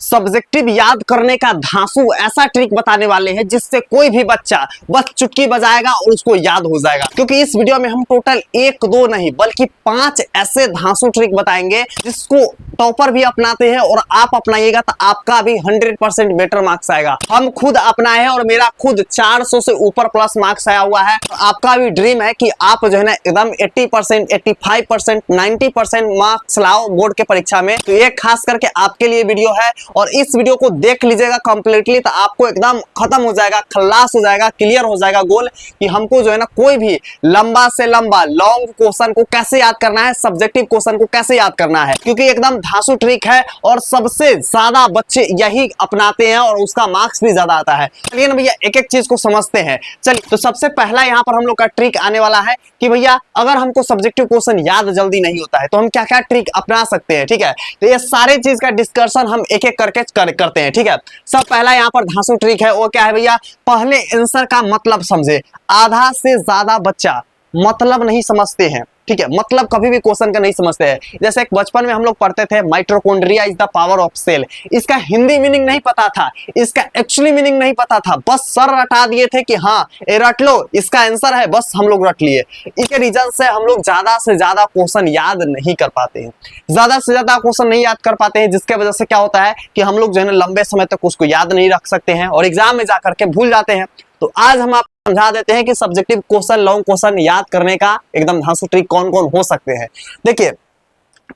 Subjective याद करने का धांसू ऐसा ट्रिक बताने वाले हैं जिससे कोई भी बच्चा बस चुटकी बजाएगा और उसको याद हो जाएगा। क्योंकि इस वीडियो में हम टोटल 1-2 नहीं बल्कि 5 ऐसे धांसू ट्रिक बताएंगे जिसको टॉपर भी अपनाते हैं और आप अपनाइएगा तो आपका भी 100% बेटर मार्क्स आएगा। हम खुद अपनाए हैं और मेरा खुद 400 से ऊपर प्लस मार्क्स आया हुआ है। तो आपका भी ड्रीम है कि आप जो है ना एकदम 80%, 85%, 90% मार्क्स लाओ बोर्ड के परीक्षा में। तो ये खास करके आपके लिए वीडियो है और इस वीडियो को देख लीजिएगा कंप्लीटली तो आपको एकदम खत्म हो जाएगा, खल्लास हो जाएगा, क्लियर हो जाएगा गोल कि हमको जो है ना कोई भी लंबा से लंबा लॉन्ग क्वेश्चन को कैसे याद करना है, सब्जेक्टिव क्वेश्चन को कैसे याद करना है। क्योंकि एकदम धांसू ट्रिक है और सबसे ज्यादा बच्चे यही अपनाते हैं और उसका मार्क्स भी ज्यादा आता है। चलिए ना भैया एक एक चीज को समझते हैं। चलिए तो सबसे पहला यहाँ पर हम लोग का ट्रिक आने वाला है कि भैया अगर हमको सब्जेक्टिव क्वेश्चन याद जल्दी नहीं होता है तो हम क्या क्या ट्रिक अपना सकते हैं। ठीक है, तो ये सारे चीज का डिस्कशन हम एक एक करके करते हैं। ठीक है, सब पहला यहाँ पर धांसू ट्रिक है वो क्या है भैया, पहले आंसर का मतलब समझे। आधा से ज्यादा बच्चा मतलब नहीं समझते हैं। ठीक है, मतलब कभी भी क्वेश्चन का नहीं समझते हैं। जैसे एक बचपन में हम लोग पढ़ते थे mitochondria is the power of cell, इसका हिंदी मीनिंग नहीं पता था, इसका एक्चुअली मीनिंग नहीं पता था, बस सर रटा दिए थे कि हाँ ये रट लो इसका आंसर है, बस हम लोग रट लिए। इसके रीजन से हम लोग ज्यादा से ज्यादा क्वेश्चन याद नहीं कर पाते हैं, ज्यादा से ज्यादा क्वेश्चन नहीं याद कर पाते हैं, जिसके वजह से क्या होता है कि हम लोग जो है ना लंबे समय तक उसको याद नहीं रख सकते हैं और एग्जाम में जाकर के भूल जाते हैं। तो आज हम आपको समझा देते हैं कि सब्जेक्टिव क्वेश्चन, लॉन्ग क्वेश्चन याद करने का एकदम धांसू ट्रिक कौन कौन हो सकते हैं। देखिए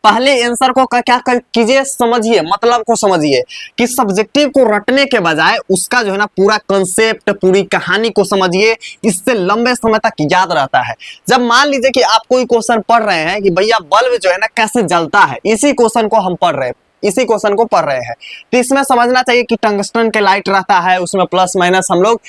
पहले आंसर को क्या कीजिए, समझिए, मतलब को समझिए कि सब्जेक्टिव को रटने के बजाय उसका जो है ना पूरा कंसेप्ट, पूरी कहानी को समझिए, इससे लंबे समय तक याद रहता है। जब मान लीजिए कि आप कोई क्वेश्चन पढ़ रहे हैं कि भैया बल्ब जो है ना कैसे जलता है, इसी क्वेश्चन को हम पढ़ रहे हैं, इसी क्वेश्चन को पढ़ रहे हैं, तो इसमें समझना चाहिए कि टंगस्टन के लाइट रहता है, उसमें प्लस माइनस हम लोग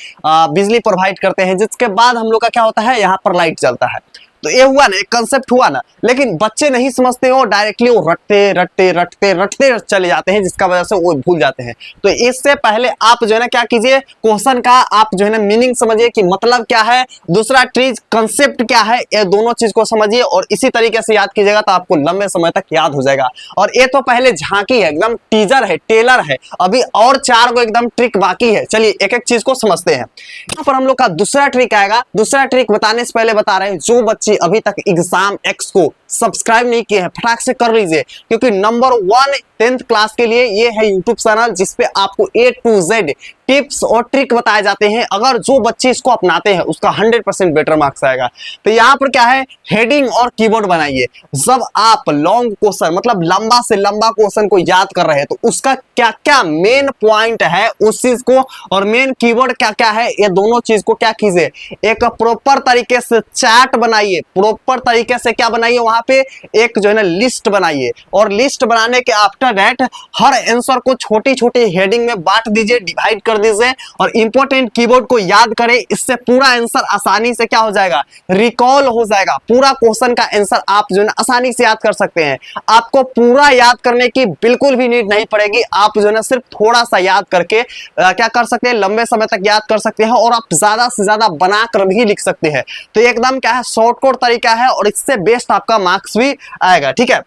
बिजली प्रोवाइड करते हैं, जिसके बाद हम लोग का क्या होता है यहाँ पर लाइट जलता है। तो ये हुआ ना, एक कंसेप्ट हुआ ना, लेकिन बच्चे नहीं समझते हो, डायरेक्टली वो रटते रटते रटते रटते चले जाते हैं, जिसका वजह से वो भूल जाते हैं। तो इससे पहले आप जो है ना क्या कीजिए, क्वेश्चन का आप जो है ना मीनिंग समझिए कि मतलब क्या है, दूसरा चीज कंसेप्ट क्या है, ये दोनों चीज को समझिए और इसी तरीके से याद कीजिएगा तो आपको लंबे समय तक याद हो जाएगा। और ये तो पहले झांकी है, एकदम टीजर है, टेलर है, अभी और 4 को एकदम ट्रिक बाकी है। चलिए एक एक चीज को समझते हैं। यहाँ पर हम लोग का दूसरा ट्रिक आएगा। दूसरा ट्रिक बताने से पहले बता रहे हैं, जो बच्चे अभी तक एग्जाम एक्स को सब्सक्राइब नहीं किए हैं फटाक से कर लीजिए, क्योंकि नंबर 1 10th क्लास के लिए ये है यूट्यूब चैनल जिसपे आपको A to Z टिप्स और ट्रिक बताए जाते हैं। अगर जो बच्चे इसको अपनाते हैं उसका 100% बेटर मार्क्स आएगा। तो यहाँ पर क्या है, हेडिंग और कीवर्ड बनाइए। जब आप लॉन्ग क्वेश्चन मतलब लंबा से लंबा क्वेश्चन को याद कर रहे हैं तो उसका क्या क्या मेन पॉइंट है उस चीज को और मेन कीवर्ड क्या क्या है, ये दोनों चीज को क्या कीजिए, एक प्रॉपर तरीके से चार्ट बनाइए, प्रॉपर तरीके से क्या बनाइए, वहां पे एक जो है ना लिस्ट बनाइए और लिस्ट बनाने के आफ्टर दैट हर आंसर को छोटी छोटी हेडिंग में बांट दीजिए, डिवाइड कर दीजिए और इंपॉर्टेंट कीवर्ड को याद करें। इससे पूरा आंसर आसानी से क्या हो जाएगा, रिकॉल हो जाएगा। पूरा क्वेश्चन का आंसर आप जो है ना आसानी से याद कर सकते हैं। आपको पूरा याद करने की बिल्कुल भी नीड नहीं पड़ेगी। आप जो है ना सिर्फ थोड़ा सा याद करके क्या कर सकते हैं, लंबे समय तक याद कर सकते हैं और आप ज्यादा से ज्यादा बनाकर भी लिख सकते हैं। तो एकदम क्या है, शॉर्टकट तरीका है और इससे बेस्ट आपका मार्क्स भी आएगा। ठीक है,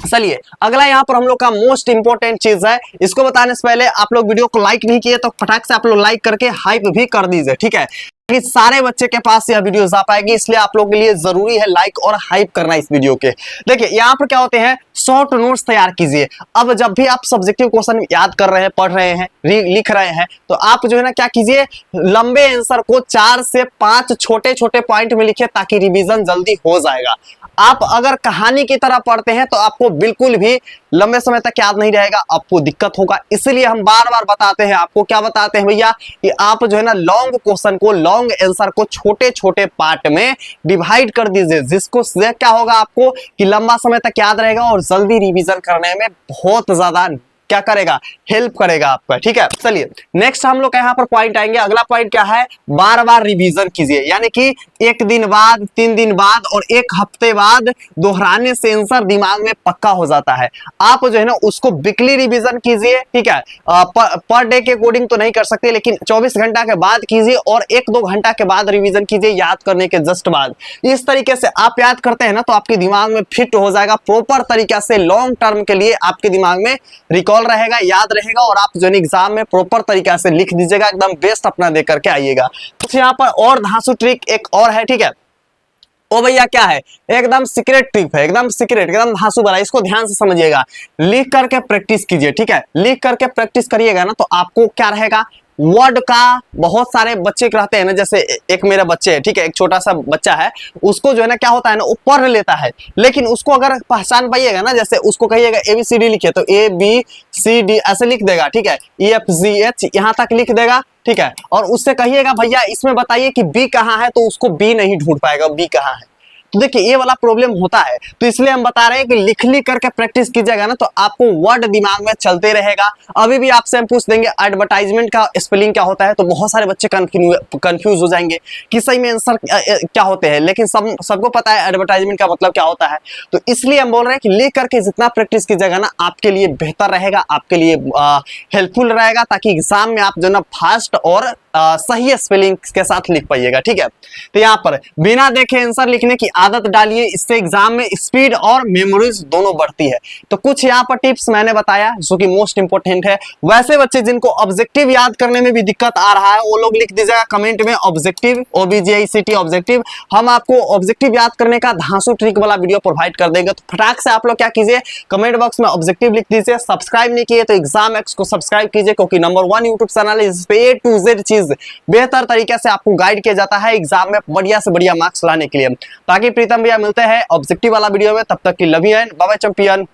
चलिए अगला यहाँ पर हम लोग का मोस्ट इंपोर्टेंट चीज है। इसको बताने से पहले आप लोग वीडियो को लाइक नहीं किए तो फटाक से आप लोग लाइक करके हाइप भी कर दीजिए। ठीक है, कि सारे बच्चे के पास यह वीडियो जा पाएगी, इसलिए आप लोगों के लिए जरूरी है लाइक और हाइप करना इस वीडियो के। देखिए यहाँ पर क्या होते हैं, शॉर्ट नोट्स तैयार कीजिए। अब जब भी आप सब्जेक्टिव क्वेश्चन याद कर रहे हैं, पढ़ रहे हैं, लिख रहे हैं, तो आप जो है ना क्या कीजिए, लंबे आंसर को 4 से 5 छोटे छोटे पॉइंट में लिखिए ताकि रिवीजन जल्दी हो जाएगा। आप अगर कहानी की तरह पढ़ते हैं तो आपको बिल्कुल भी लंबे समय तक याद नहीं रहेगा, आपको दिक्कत होगा। इसलिए हम बार बार बताते हैं, आपको क्या बताते हैं भैया, कि आप जो है ना लॉन्ग क्वेश्चन को, लॉन्ग आंसर को छोटे छोटे पार्ट में डिवाइड कर दीजिए, जिसको क्या होगा आपको कि लंबा समय तक याद रहेगा और जल्दी रिवीजन करने में बहुत ज्यादा क्या करेगा, हेल्प करेगा आपका। ठीक है, चलिए नेक्स्ट हम लोग यहाँ पर पॉइंट आएंगे। अगला पॉइंट क्या है, बार बार रिवीजन कीजिए, यानी कि 1 दिन बाद, 3 दिन बाद और 1 हफ्ते बाद दोहराने से आंसर दिमाग में पक्का हो जाता है। आप जो है ना उसको वीकली रिवीजन कीजिए। ठीक है, पर डे के अकॉर्डिंग तो नहीं कर सकते, लेकिन 24 घंटा के बाद कीजिए और 1-2 घंटा के बाद रिवीजन कीजिए, याद करने के जस्ट बाद। इस तरीके से आप याद करते हैं ना तो आपके दिमाग में फिट हो जाएगा, प्रॉपर तरीके से लॉन्ग टर्म के लिए आपके दिमाग में रिकॉल रिकॉल रहेगा, याद रहेगा और आप जो है एग्जाम में प्रॉपर तरीका से लिख दीजिएगा, एकदम बेस्ट अपना दे करके आइएगा। कुछ यहाँ पर और धांसू ट्रिक एक और है, ठीक है। ओ भैया क्या है, एकदम सीक्रेट ट्रिक है, एकदम सीक्रेट, एकदम धांसू वाला, इसको ध्यान से समझिएगा। लिख करके प्रैक्टिस कीजिए, ठीक है। लिख करके प्रैक्टिस करिएगा ना तो आपको क्या रहेगा, वर्ड का, बहुत सारे बच्चे रहते हैं ना, जैसे एक मेरा बच्चे है, ठीक है, एक छोटा सा बच्चा है, उसको जो है ना क्या होता है ना, वो पढ़ लेता है, लेकिन उसको अगर पहचान पाइएगा ना, जैसे उसको कहिएगा ABCD लिखिए तो ABCD ऐसे लिख देगा, ठीक है, EFGH यहाँ तक लिख देगा, ठीक है। और उससे कहिएगा भैया इसमें बताइए कि B कहाँ है, तो उसको B नहीं ढूंढ पाएगा, B कहाँ है। तो देखिए ये वाला प्रॉब्लम होता है, तो इसलिए हम बता रहे हैं कि लिख करके प्रैक्टिस कीजिएगा ना तो आपको वर्ड दिमाग में चलते रहेगा। अभी भी आपसे हम पूछ देंगे एडवर्टाइजमेंट का स्पेलिंग क्या होता है, तो बहुत सारे बच्चे कंफ्यूज हो जाएंगे कि सही में आंसर क्या होते हैं, लेकिन सबको पता है एडवर्टाइजमेंट का मतलब क्या होता है। तो इसलिए हम बोल रहे हैं कि लिख करके जितना प्रैक्टिस कीजिएगा ना आपके लिए बेहतर रहेगा, आपके लिए हेल्पफुल रहेगा, ताकि एग्जाम में आप जो ना फास्ट और सही स्पेलिंग के साथ लिख पाइएगा, ठीक है। तो यहाँ पर बिना देखे आंसर लिखने की आदत डालिए, इससे एग्जाम में स्पीड और मेमोरीज दोनों बढ़ती है। तो कुछ यहाँ पर टिप्स मैंने बताया जो कि मोस्ट इंपोर्टेंट है। वैसे बच्चे जिनको ऑब्जेक्टिव याद करने में भी दिक्कत आ रहा है वो लोग लिख दीजिएगा कमेंट में ऑब्जेक्टिव, OBJICT ऑब्जेक्टिव। हम आपको ऑब्जेक्टिव याद करने का धांसू ट्रिक वाला वीडियो प्रोवाइड कर देंगे। तो फटाक से आप लोग क्या कीजिए, कमेंट बॉक्स में ऑब्जेक्टिव लिख दीजिए। सब्सक्राइब नहीं किए तो एग्जाम एक्स को सब्सक्राइब कीजिए, क्योंकि नंबर 1 यूट्यूब चैनल है, इस पे A to Z चीज बेहतर तरीके से आपको गाइड किया जाता है एग्जाम में बढ़िया से बढ़िया मार्क्स लाने के लिए। बाकी प्रीतम भैया मिलते हैं ऑब्जेक्टिव वाला वीडियो में, तब तक की love you and bye bye champion.